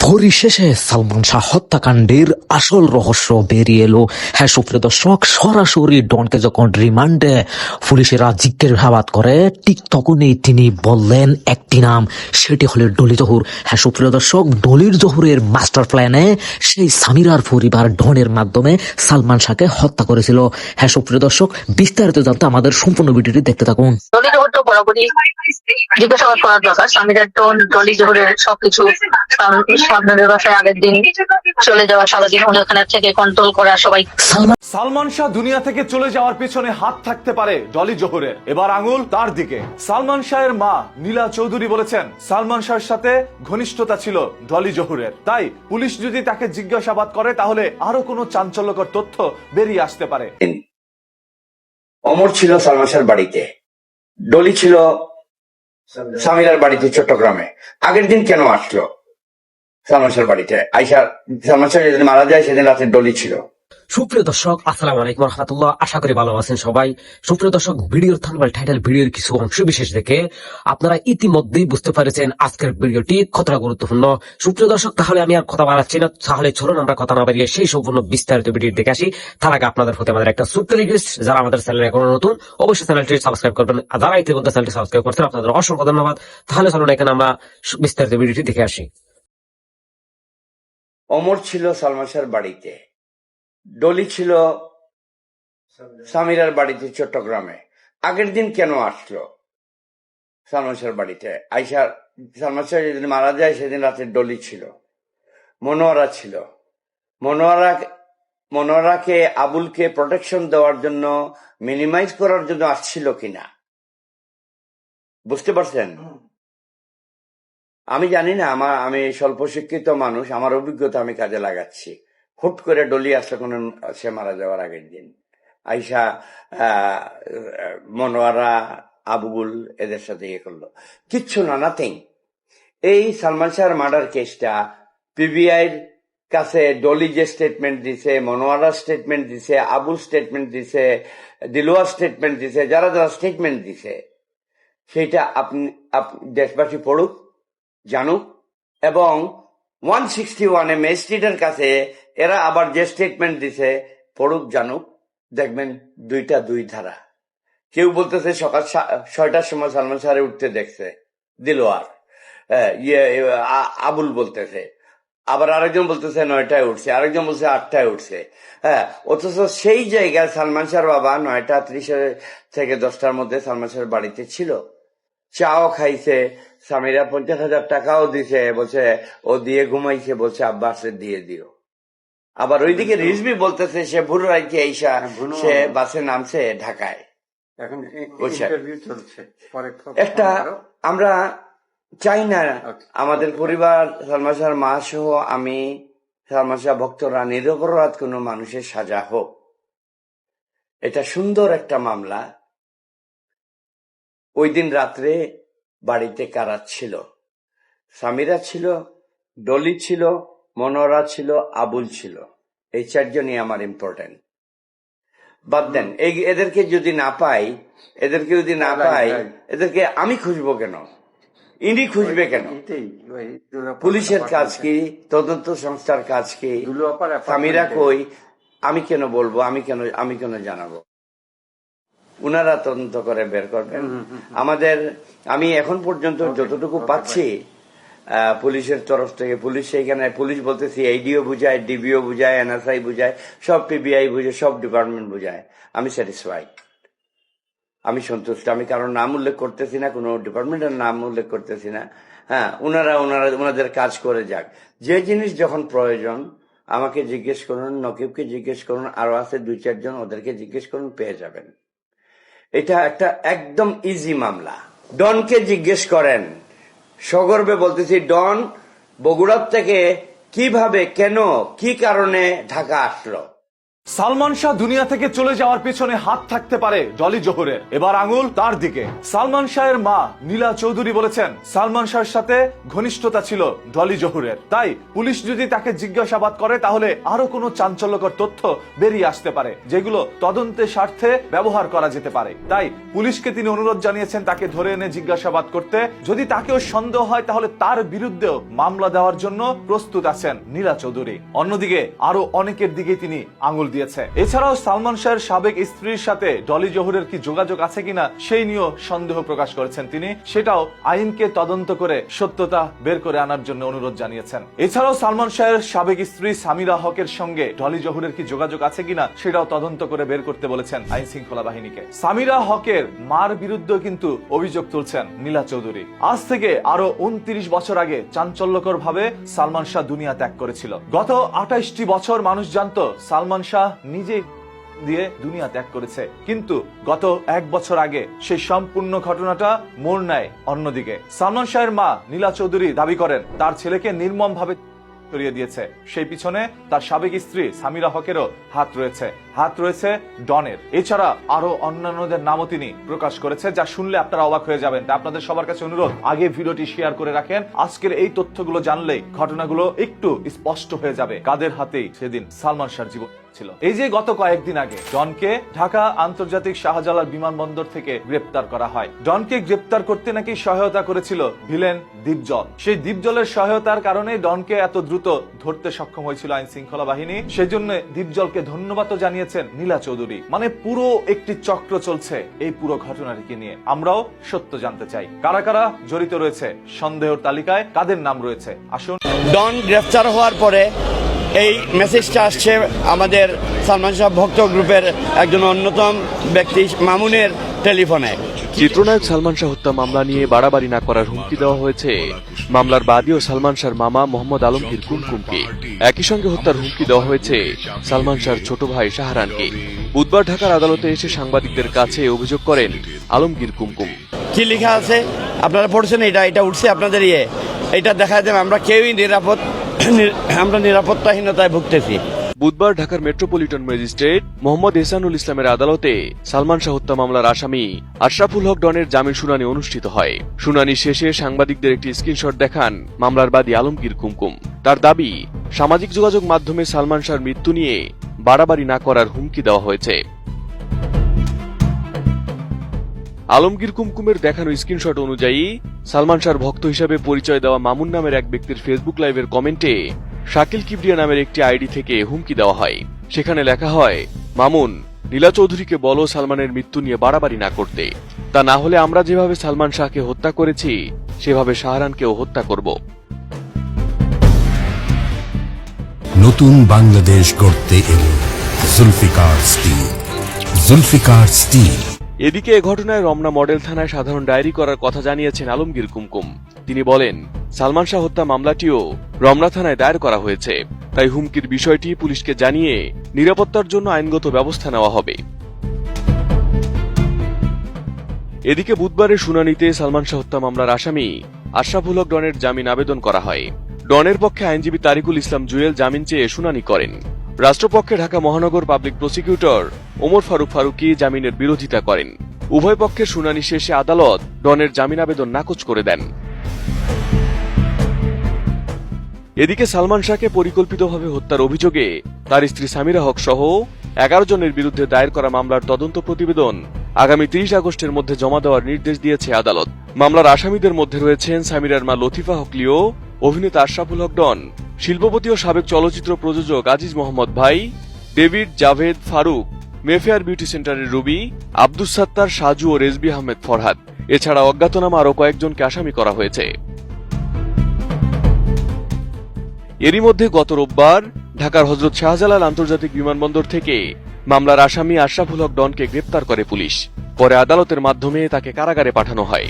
পরিশেষে সালমান শাহ হত্যাকাণ্ডের আসল রহস্য বেরিয়ে এলো। হ্যাঁ সুপ্রিয় দর্শক, সরাসরি ডনকে যখন রিমান্ডে পুলিশেরা জিজ্ঞাসাবাদ করে ঠিক তখনই তিনি বললেন একটি নাম, সেটি হলো ডলি জহুর। হ্যাঁ সুপ্রিয় দর্শক, ডলির জহুরের মাস্টার প্ল্যানে সেই সামিরার পরিবার ডনের মাধ্যমে সালমান শাহকে হত্যা করেছিল। হ্যাঁ সুপ্রিয় দর্শক, বিস্তারিত জানতে আমাদের সম্পূর্ণ ভিডিওটি দেখতে থাকুন। ডলি জহুর তো বরাবরই জিজ্ঞাসাবাদ করার দরকার। সামিরার টোন, ডলি জহুরের সবকিছু, স্বপ্নের বাসায় আগের দিন চলে যাওয়া, সারাদিন ওখানে থেকে কন্ট্রোল করা সবাই। সালমান শাহ দুনিয়া থেকে চলে যাওয়ার পিছনে হাত থাকতে পারে ডলি জহুরের। এবার আঙুল তার দিকে। সালমান শাহের মা নীলা চৌধুরী বলেছেন সালমান শাহের সাথে ঘনিষ্ঠতা ছিল ডলি জহুরের, তাই পুলিশ যদি তাকে জিজ্ঞাসাবাদ করে তাহলে আরো কোনো চাঞ্চল্যকর তথ্য বেরিয়ে আসতে পারে। অমর ছিল সালমান শাহের বাড়িতে, ডলি ছিল সামিরার বাড়িতে চট্টগ্রামে। আগের দিন কেন আসলো সালমান শাহের বাড়িতে? আইসা সালমান শাহ যেদিন মারা যায় সেদিন রাতে ডলি ছিল। সুপ্রিয় দর্শক, আসসালামু আলাইকুম রহমতুল্লাহ। আশা করি ভালো আছেন সবাই। সুপ্রিয় দর্শক, ভিডিওর থাম্বনেল, টাইটেল, ভিডিওর কিছু অংশ বিশেষ দেখে আপনারা ইতিমধ্যেই বুঝতে পেরেছেন আজকের ভিডিওটি কতটা গুরুত্বপূর্ণ। সুপ্রিয় দর্শক, তাহলে আমি আর কথা বাড়াচ্ছি না, তাহলে চলুন আমরা কথা না বাড়িয়ে সেই সম্পূর্ণ বিস্তারিত ভিডিও দেখে আসি। তার আগে আপনাদের প্রতি আমাদের একটা ছোট্ট রিকোয়েস্ট, যারা আমাদের চ্যানেলে এখনো নতুন অবশ্যই চ্যানেলটি সাবস্ক্রাইব করবেন, আর যারা ইতিমধ্যে চ্যানেলটি সাবস্ক্রাইব করছেন আপনাদের অসংখ্য ধন্যবাদ। তাহলে চলুন এখানে আমরা বিস্তারিত ভিডিওটি দেখে আসি। অমর ছিল সালমান শাহের বাড়িতে, ডলি ছিল সামিরার বাড়িতে চট্টগ্রামে। আগের দিন কেন আসলো সালমান শাহের বাড়িতে? আইসা সালমান শাহ যেদিন মারা যায় সেদিন রাতে ডলি ছিল, মনোয়ারা ছিল। মনোয়ারাকে আবুলকে প্রোটেকশন দেওয়ার জন্য, মিনিমাইজ করার জন্য আসছিল কিনা বুঝতে পারছেন? আমি জানি না, আমি স্বল্প শিক্ষিত মানুষ, আমার অভিজ্ঞতা আমি কাজে লাগাচ্ছি। হুট করে ডলি আসলো কোন সে মারা যাওয়ার আগের দিন, আইসা মনোয়ারা, আবুল এদের সাথে ইয়ে করলো, কিচ্ছু না, নাথিং। এই সালমান শাহর মার্ডার কেসটা পিবিআই এর কাছে ডলি যে স্টেটমেন্ট দিছে, মনোয়ারা স্টেটমেন্ট দিছে, আবুল স্টেটমেন্ট দিছে, দিলওয়ার স্টেটমেন্ট দিছে, যারা যারা স্টেটমেন্ট দিছে সেটা আপনি দেশবাসী পড়ুক, জানুক, এবং 161 ম্যাজিস্ট্রেটের কাছে এরা আবার যে স্টেটমেন্ট দিছে পড়ুক, জানুক। দেখবেন দুইটা দুই ধারা। কেউ বলতেছে সকাল 6টার সময় সালমান শাহরে উঠতে দেখছে দিলওয়ার, আবুল বলতেছে, আবার আরেকজন বলতেছে 9টায় উঠছে, আরেকজন বলছে 8টায় উঠছে। হ্যাঁ, অথচ সেই জায়গায় সালমান শাহর বাবা 9:30 থেকে 10টার মধ্যে সালমান শাহর বাড়িতে ছিল, চাও খাইছে, সামিরা 50,000 টাকাও দিছে, বলছে ও দিয়ে ঘুমাইছে, বলছে আব্বাসে দিয়ে দিও। আবার ওইদিকে রিজভি বলতেছে সে ভোর রাইতে আইসা সে বাসে নামছে ঢাকায়। একটা আমরা চাই না আমাদের পরিবার, সালমান শাহর মা সহ আমি, সালমান শাহ ভক্তরা নিরপরাধ কোনো মানুষের সাজা হোক। এটা সুন্দর একটা মামলা। ওই দিন রাত্রে বাড়িতে কারা ছিল? সামিরা ছিল, ডলি ছিল, মনোয়ারা ছিল, আবুল ছিল। এই 4জনই আমার ইম্পর্টেন্ট। বাদ দেন, এদেরকে যদি না পাই, এদেরকে আমি খুঁজবো কেন? ইনি খুঁজবে কেন? পুলিশের কাজ কি? তদন্ত সংস্থার কাজ কি? সামিরা কই? আমি কেন বলবো? আমি কেন জানাবো? উনারা তদন্ত করে বের করবেন। আমি এখন পর্যন্ত যতটুকু পাচ্ছি পুলিশের তরফ থেকে, পুলিশ বলতেছি এইডিও বুঝায়, ডিবিও বুঝায়, এনএসআই বুঝায়, সব পিবিআই বুঝায়, সব ডিপার্টমেন্ট বুঝায়। আমি স্যাটিসফাইড, আমি সন্তুষ্ট। আমি কারোর নাম উল্লেখ করতেছি না, কোনো ডিপার্টমেন্টের নাম উল্লেখ করতেছি না। হ্যাঁ, ওনাদের কাজ করে যাক। যে জিনিস যখন প্রয়োজন আমাকে জিজ্ঞেস করুন, নকিবকে জিজ্ঞেস করুন, আরো আছে 2-4 জন, ওদেরকে জিজ্ঞেস করুন, পেয়ে যাবেন। এটা একটা একদম ইজি মামলা। ডনকে জিজ্ঞেস করেন, সগর্বে বলতেছি, ডন বগুড়ার থেকে কিভাবে, কেন, কি কারণে ঢাকা আসলো? সালমান শাহ দুনিয়া থেকে চলে যাওয়ার পেছনে হাত থাকতে পারে ডলি জোহরের, এবার আঙুল তার দিকে। সালমান শাহের মা নীলা চৌধুরী বলেছেন সালমান শাহের সাথে ঘনিষ্ঠতা ছিল ডলি জোহরের, তাই পুলিশ যদি তাকে জিজ্ঞাসাবাদ করে তাহলে আরো কোনো চাঞ্চল্যকর তথ্য বেরিয়ে আসতে পারে যেগুলো তদন্তের স্বার্থে ব্যবহার করা যেতে পারে। তাই পুলিশকে তিনি অনুরোধ জানিয়েছেন তাকে ধরে এনে জিজ্ঞাসাবাদ করতে। যদি তাকেও সন্দেহ হয় তাহলে তার বিরুদ্ধেও মামলা দেওয়ার জন্য প্রস্তুত আছেন নীলা চৌধুরী। অন্যদিকে আরো অনেকের দিকে তিনি আঙুল দিয়েছে। এছাড়াও সালমান শাহের সাবেক স্ত্রীর সাথে ডলি জোহরের কি যোগাযোগ আছে কিনা সেই নিয়েও সন্দেহ প্রকাশ করেছেন তিনি, সেটাও আইনকে তদন্ত করে সত্যতা বের করে আনার জন্য অনুরোধ জানিয়েছেন। এছাড়াও সালমান শাহের সাবেক স্ত্রী সামিরা হকের সঙ্গে ডলি জোহরের কি যোগাযোগ আছে কিনা সেটাও তদন্ত করে বের করতে বলেছেন আইন শৃঙ্খলা বাহিনীকে। সামিরা হকের মার বিরুদ্ধে কিন্তু অভিযোগ তুলছেন নীলা চৌধুরী। আজ থেকে আরো 29 বছর আগে চাঞ্চল্যকর ভাবে সালমান শাহ দুনিয়া ত্যাগ করেছিল। গত 28টি বছর মানুষ জানতো সালমান শাহ নিজে দিয়ে দুনিয়া ত্যাগ করেছে, কিন্তু গত 1 বছর আগে সেই সম্পূর্ণ ঘটনাটা মোড় নেয় অন্যদিকে। সালমান শাহের মা নীলা চৌধুরী দাবি করেন তার ছেলেকে নির্মম ভাবে সরিয়ে দিয়েছে, সেই পিছনে তার সাবেক স্ত্রী সামিরা হকেরও হাত রয়েছে ডনের। এছাড়া আরো অন্যান্যদের নামও তিনি প্রকাশ করেছে, যা শুনলে আপনারা অবাক হয়ে যাবেন। তা আপনাদের সবার কাছে অনুরোধ, আগে ভিডিওটি শেয়ার করে রাখেন। আজকের এই তথ্যগুলো জানলেই ঘটনাগুলো একটু স্পষ্ট হয়ে যাবে কাদের হাতেই সেদিন সালমান শাহর জীবন ছিল। এই যে গত কয়েকদিন আগে ডনকে ঢাকা আন্তর্জাতিক শাহজালাল বিমানবন্দর থেকে গ্রেপ্তার করা হয়। ডনকে গ্রেপ্তার করতে নাকি সহায়তা করেছিল ভিলেন দীপজল। সেই দীপজলের সহায়তার কারণে ডনকে এত দ্রুত ধরতে সক্ষম হয়েছিল আইন শৃঙ্খলা বাহিনী। সেজন্য দীপজলকে ধন্যবাদও জানিয়েছেন নীলা চৌধুরী। মানে পুরো একটি চক্র চলছে এই পুরো ঘটনাটিকে নিয়ে। আমরাও সত্য জানতে চাই, কারা কারা জড়িত রয়েছে, সন্দেহের তালিকায় কাদের নাম রয়েছে। আসুন। ডন গ্রেফতার হওয়ার পরে এই মেসেজটা আসছে আমাদের সালমান শাহ ভক্ত গ্রুপের একজন অন্যতম ব্যক্তি মামুনের টেলিফোনে। চিত্রনায়ক সালমান শাহ হত্যা মামলা নিয়ে বাড়াবাড়ি না করার হুমকি দেওয়া হয়েছে মামলার বাদী ও সালমান শাহর মামা মোহাম্মদ আলমগীর কুমকুমকে। একই সঙ্গে হত্যার হুমকি দেওয়া হয়েছে সালমান শাহর ছোট ভাই শাহরানকে। বুধবার ঢাকার আদালতে এসে সাংবাদিকদের কাছে অভিযোগ করেন আলমগীর কুমকুম। কি লেখা আছে আপনারা পড়ছেন? এটা উঠছে আপনাদের এটা দেখা যায় আমরা কেউই নিরাপত্তাহীনতায় ভুগতেছি। বুধবার ঢাকার মেট্রোপলিটন ম্যাজিস্ট্রেট মোহাম্মদ এহসানুল ইসলামের আদালতে সালমান শাহ হত্যা মামলার আসামি আশরাফুল হক ডনের জামিন শুনানি অনুষ্ঠিত হয়। শুনানি শেষে সাংবাদিকদের একটি স্ক্রিনশট দেখান মামলার বাদী আলমগীর কুমকুম। তার দাবি, সামাজিক যোগাযোগ মাধ্যমে সালমান শাহর মৃত্যু নিয়ে বাড়াবাড়ি না করার হুমকি দেওয়া হয়েছে। আলমগীর কুমকুমের দেখানো স্ক্রিনশট অনুযায়ী সালমান শাহর ভক্ত হিসাবে পরিচয় দেওয়া মামুন নামের এক ব্যক্তির ফেসবুক লাইভের কমেন্টে শাকিল কিবরিয়া নামের একটি আইডি থেকে হুমকি দেওয়া হয়। সেখানে লেখা হয়, মামুন, নীলা চৌধুরীকে বলো সালমানের মৃত্যু নিয়ে বাড়াবাড়ি না করতে, তা না হলে আমরা যেভাবে সালমান শাহকে হত্যা করেছি সেভাবে শাহরানকেও হত্যা করব। নতুন বাংলাদেশ গড়তে এলো জুলফিকার স্টিল। এদিকে এ ঘটনায় রমনা মডেল থানায় সাধারণ ডায়েরি করার কথা জানিয়েছেন আলমগীর কুমকুম। তিনি বলেন, সালমান শাহ হত্যা মামলাটিও রমনা থানায় দায়ের করা হয়েছে, তাই হুমকির বিষয়টি পুলিশকে জানিয়ে নিরাপত্তার জন্য আইনগত ব্যবস্থা নেওয়া হবে। এদিকে বুধবারের শুনানিতে সালমান শাহ হত্যা মামলার আসামি আশরাফুল হক ডনের জামিন আবেদন করা হয়। ডনের পক্ষে আইনজীবী তারিকুল ইসলাম জুয়েল জামিন চেয়ে শুনানি করেন। রাষ্ট্রপক্ষে ঢাকা মহানগর পাবলিক প্রসিকিউটর ওমর ফারুকি জামিনের বিরোধিতা করেন। উভয় পক্ষের শুনানি শেষে আদালত ডনের জামিন আবেদন নাকচ করে দেন। এদিকে সালমান শাহকে পরিকল্পিতভাবে হত্যার অভিযোগে তার স্ত্রী সামিরা হক সহ 11 জনের বিরুদ্ধে দায়ের করা মামলার তদন্ত প্রতিবেদন আগামী 30 আগস্টের মধ্যে জমা দেওয়ার নির্দেশ দিয়েছে আদালত। মামলার আসামিদের মধ্যে রয়েছেন সামিরার মা লতিফা হক লিও, অভিনেতা আশরাফুল হক ডন, শিল্পপতি ও সাবেক চলচ্চিত্র প্রযোজক আজিজ মোহাম্মদ ভাই, David Javed Farooq, Mayfair beauty সেন্টারের রুবি, আব্দুস সাত্তার সাজু ও রেজবি আহমেদ ফরহাদ। এছাড়া অজ্ঞাতনামা আরও কয়েকজনকে আসামি করা হয়েছে। এরই মধ্যে গত রোববার ঢাকার হযরত শাহজালাল আন্তর্জাতিক বিমানবন্দর থেকে মামলার আসামি আশরাফুল হক ডনকে গ্রেপ্তার করে পুলিশ। পরে আদালতের মাধ্যমে তাকে কারাগারে পাঠানো হয়।